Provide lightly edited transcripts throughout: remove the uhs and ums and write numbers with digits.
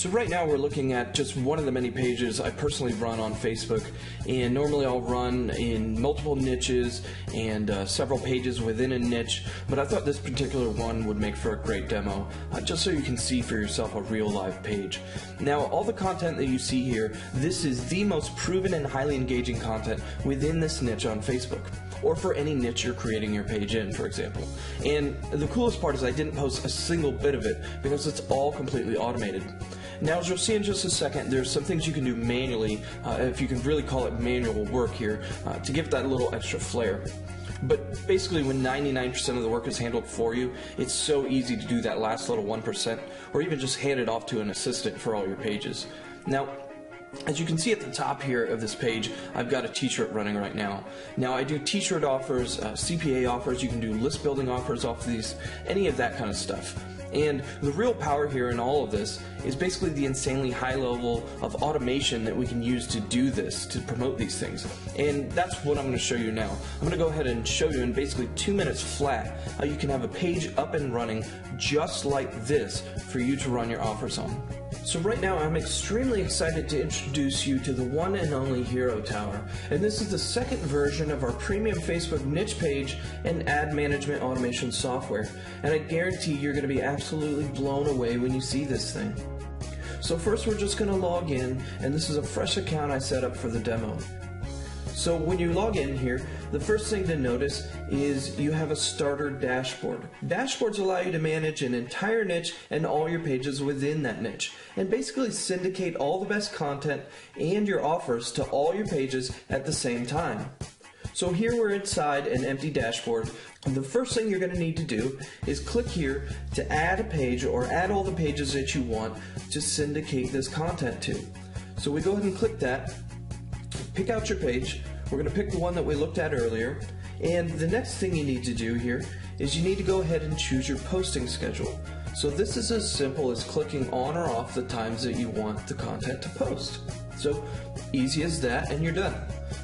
So right now we're looking at just one of the many pages I personally run on Facebook, and normally I'll run in multiple niches and several pages within a niche, but I thought this particular one would make for a great demo, just so you can see for yourself a real live page. Now all the content that you see here, this is the most proven and highly engaging content within this niche on Facebook, or for any niche you're creating your page in, for example. And the coolest part is I didn't post a single bit of it because it's all completely automated. Now, as you'll see in just a second, there's some things you can do manually, if you can really call it manual work here, to give that a little extra flair. But basically, when 99% of the work is handled for you, it's so easy to do that last little 1%, or even just hand it off to an assistant for all your pages. Now, as you can see at the top here of this page, I've got a t-shirt running right now. Now I do t-shirt offers, CPA offers, you can do list building offers off these, any of that kind of stuff. And the real power here in all of this is basically the insanely high level of automation that we can use to do this, to promote these things. And that's what I'm going to show you now. I'm going to go ahead and show you in basically 2 minutes flat how you can have a page up and running just like this for you to run your offers on. So right now I'm extremely excited to introduce you to the one and only Hero Tower, and this is the second version of our premium Facebook niche page and ad management automation software, and I guarantee you're going to be absolutely blown away when you see this thing. So first we're just going to log in, and this is a fresh account I set up for the demo. So when you log in here, the first thing to notice is you have a starter dashboard. Dashboards allow you to manage an entire niche and all your pages within that niche, and basically syndicate all the best content and your offers to all your pages at the same time. So here we're inside an empty dashboard. The first thing you're going to need to do is click here to add a page or add all the pages that you want to syndicate this content to. So we go ahead and click that. Pick out your page. We're going to pick the one that we looked at earlier, and the next thing you need to do here is you need to go ahead and choose your posting schedule. So this is as simple as clicking on or off the times that you want the content to post. So easy as that, and you're done.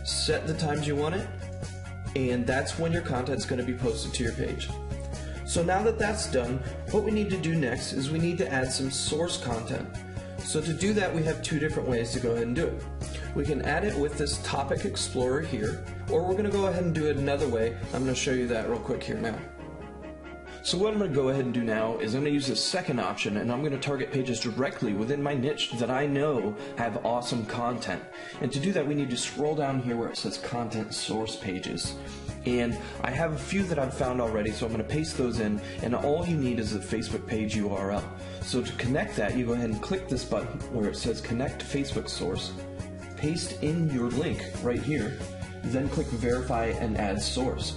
Set the times you want it, and that's when your content's going to be posted to your page. So now that that's done, what we need to do next is we need to add some source content. So to do that, we have two different ways to go ahead and do it. We can add it with this topic explorer here, or we're going to go ahead and do it another way. I'm going to show you that real quick here now. So what I'm going to go ahead and do now is I'm going to use this second option, and I'm going to target pages directly within my niche that I know have awesome content. And to do that, we need to scroll down here where it says content source pages. And I have a few that I've found already, so I'm going to paste those in, and all you need is the Facebook page URL. So to connect that, you go ahead and click this button where it says connect Facebook source, paste in your link right here, then click verify and add source.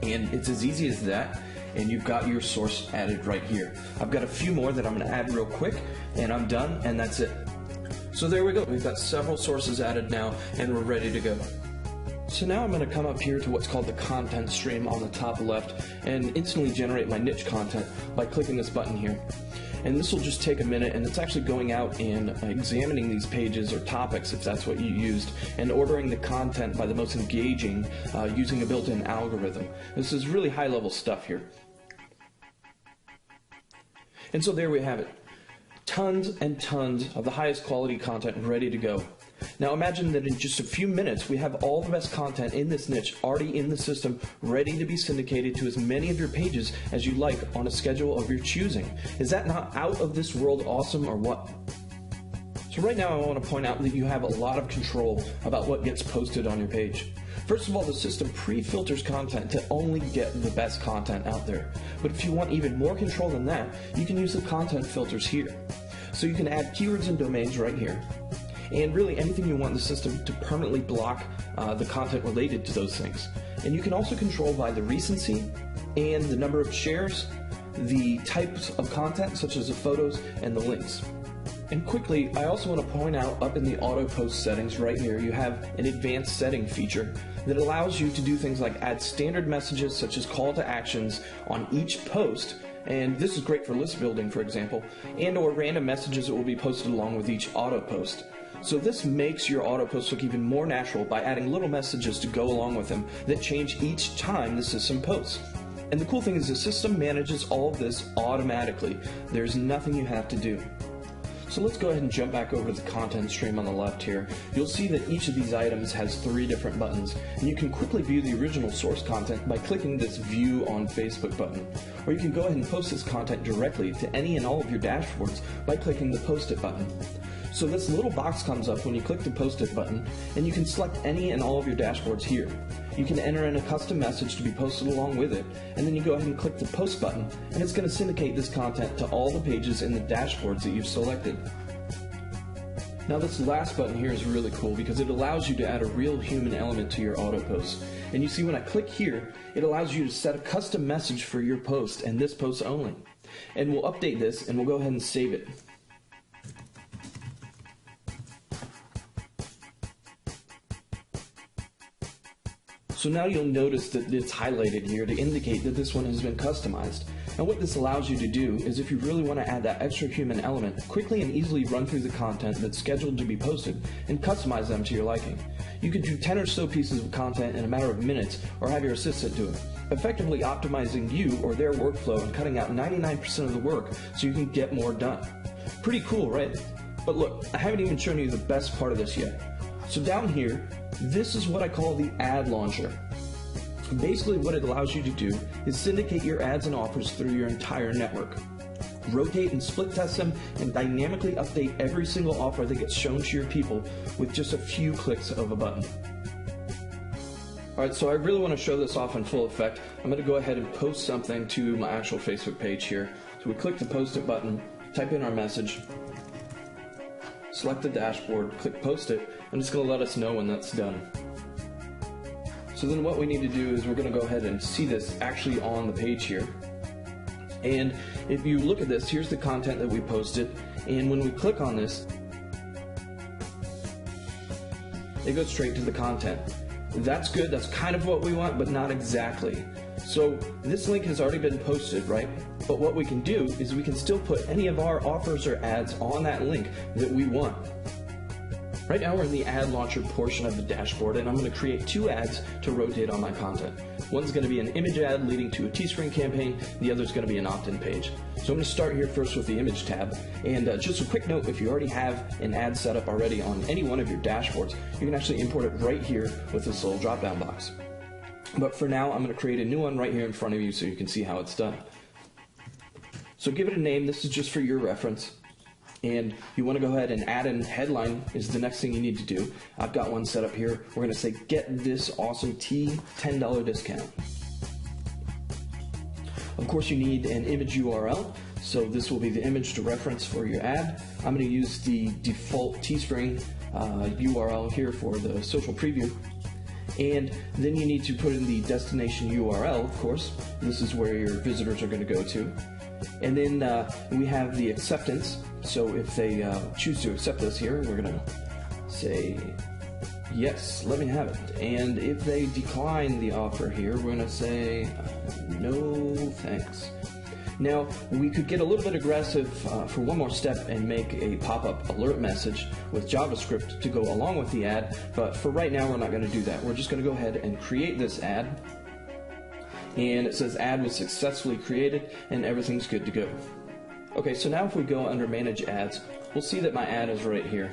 And it's as easy as that, and you've got your source added right here. I've got a few more that I'm going to add real quick, and I'm done, and that's it. So there we go. We've got several sources added now, and we're ready to go. So now I'm going to come up here to what's called the content stream on the top left and instantly generate my niche content by clicking this button here. And this will just take a minute, and it's actually going out and examining these pages or topics, if that's what you used, and ordering the content by the most engaging using a built-in algorithm. This is really high-level stuff here. And so there we have it. Tons and tons of the highest quality content ready to go. Now imagine that in just a few minutes we have all the best content in this niche already in the system, ready to be syndicated to as many of your pages as you like on a schedule of your choosing. Is that not out of this world awesome, or what? So right now I want to point out that you have a lot of control about what gets posted on your page. First of all, the system pre-filters content to only get the best content out there. But if you want even more control than that, you can use the content filters here. So you can add keywords and domains right here, and really anything you want the system to permanently block the content related to those things. And you can also control by the recency and the number of shares, the types of content such as the photos and the links. And quickly, I also want to point out up in the auto post settings right here, you have an advanced setting feature that allows you to do things like add standard messages such as call to actions on each post, and this is great for list building, for example, and or random messages that will be posted along with each auto post. So this makes your auto posts look even more natural by adding little messages to go along with them that change each time the system posts. And the cool thing is the system manages all of this automatically. There's nothing you have to do. So let's go ahead and jump back over to the content stream on the left here. You'll see that each of these items has 3 different buttons, and you can quickly view the original source content by clicking this View on Facebook button. Or you can go ahead and post this content directly to any and all of your dashboards by clicking the Post It button. So this little box comes up when you click the Post It button, and you can select any and all of your dashboards here. You can enter in a custom message to be posted along with it, and then you go ahead and click the Post button, and it's going to syndicate this content to all the pages in the dashboards that you've selected. Now this last button here is really cool because it allows you to add a real human element to your auto post. And you see when I click here, it allows you to set a custom message for your post and this post only. And we'll update this and we'll go ahead and save it. So now you'll notice that it's highlighted here to indicate that this one has been customized. And what this allows you to do is if you really want to add that extra human element, quickly and easily run through the content that's scheduled to be posted and customize them to your liking. You could do 10 or so pieces of content in a matter of minutes or have your assistant do it, effectively optimizing you or their workflow and cutting out 99% of the work so you can get more done. Pretty cool, right? But look, I haven't even shown you the best part of this yet. So down here, this is what I call the ad launcher. Basically what it allows you to do is syndicate your ads and offers through your entire network. Rotate and split test them and dynamically update every single offer that gets shown to your people with just a few clicks of a button. Alright, so I really want to show this off in full effect. I'm going to go ahead and post something to my actual Facebook page here. So we click the Post It button, type in our message, select the dashboard, click Post It, and it's going to let us know when that's done. So then what we need to do is we're going to go ahead and see this actually on the page here. And if you look at this, here's the content that we posted, and when we click on this, it goes straight to the content. That's good, that's kind of what we want, but not exactly. So this link has already been posted, right? But what we can do is we can still put any of our offers or ads on that link that we want. Right now we're in the ad launcher portion of the dashboard, and I'm going to create 2 ads to rotate on my content. One's going to be an image ad leading to a Teespring campaign, the other's going to be an opt-in page. So I'm going to start here first with the image tab, and just a quick note, if you already have an ad set up already on any one of your dashboards, you can actually import it right here with this little drop-down box. But for now, I'm going to create a new one right here in front of you so you can see how it's done. So give it a name, this is just for your reference. And you want to go ahead and add in headline is the next thing you need to do. I've got one set up here. We're going to say get this awesome tea $10 discount. Of course you need an image URL, so this will be the image to reference for your ad. I'm going to use the default Teespring URL here for the social preview. And then you need to put in the destination URL, of course. This is where your visitors are going to go to. And then we have the acceptance. So if they choose to accept this here, we're going to say, yes, let me have it. And if they decline the offer here, we're going to say, no thanks. Now, we could get a little bit aggressive for one more step and make a pop-up alert message with JavaScript to go along with the ad, but for right now, we're not going to do that. We're just going to go ahead and create this ad. And it says ad was successfully created and everything's good to go. Okay, so now if we go under Manage Ads, we'll see that my ad is right here.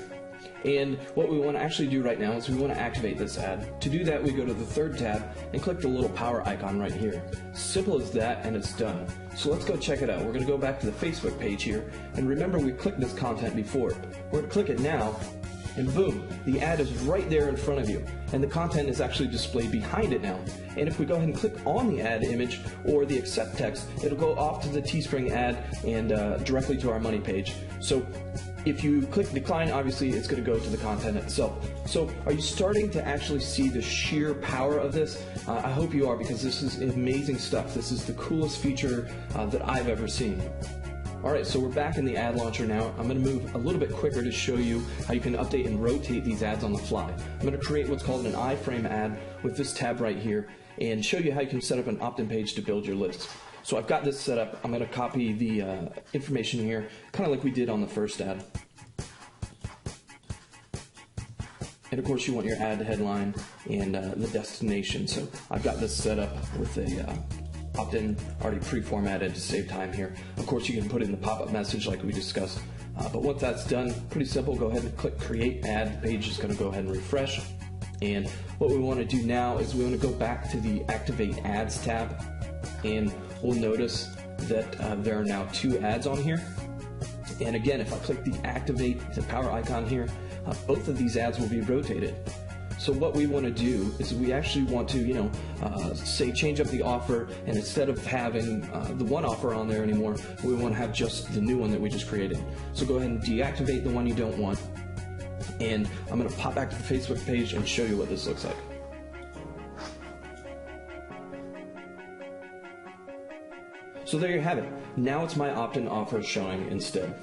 And what we want to actually do right now is we want to activate this ad. To do that, we go to the 3rd tab and click the little power icon right here. Simple as that, and it's done. So let's go check it out. We're going to go back to the Facebook page here, and remember we clicked this content before. We're going to click it now, and boom, the ad is right there in front of you, and the content is actually displayed behind it now. And if we go ahead and click on the ad image or the accept text, it'll go off to the Teespring ad and directly to our money page. So if you click decline, obviously it's going to go to the content itself. So are you starting to actually see the sheer power of this? I hope you are, because this is amazing stuff. This is the coolest feature that I've ever seen. Alright, so we're back in the ad launcher now. I'm going to move a little bit quicker to show you how you can update and rotate these ads on the fly. I'm going to create what's called an iframe ad with this tab right here and show you how you can set up an opt-in page to build your list. So I've got this set up. I'm going to copy the information here, kind of like we did on the first ad. And of course you want your ad headline and the destination. So I've got this set up with a opt-in already pre-formatted to save time here. Of course you can put in the pop-up message like we discussed But once that's done, pretty simple, go ahead and click Create Ad. The page is going to go ahead and refresh. And what we want to do now is we want to go back to the Activate Ads tab, and we'll notice that there are now 2 ads on here. And again, if I click the Activate the power icon here, both of these ads will be rotated. So what we want to do is we actually want to, say change up the offer, and instead of having the one offer on there anymore, we want to have just the new one that we just created. So go ahead and deactivate the one you don't want. And I'm going to pop back to the Facebook page and show you what this looks like. So there you have it. Now it's my opt-in offer showing instead.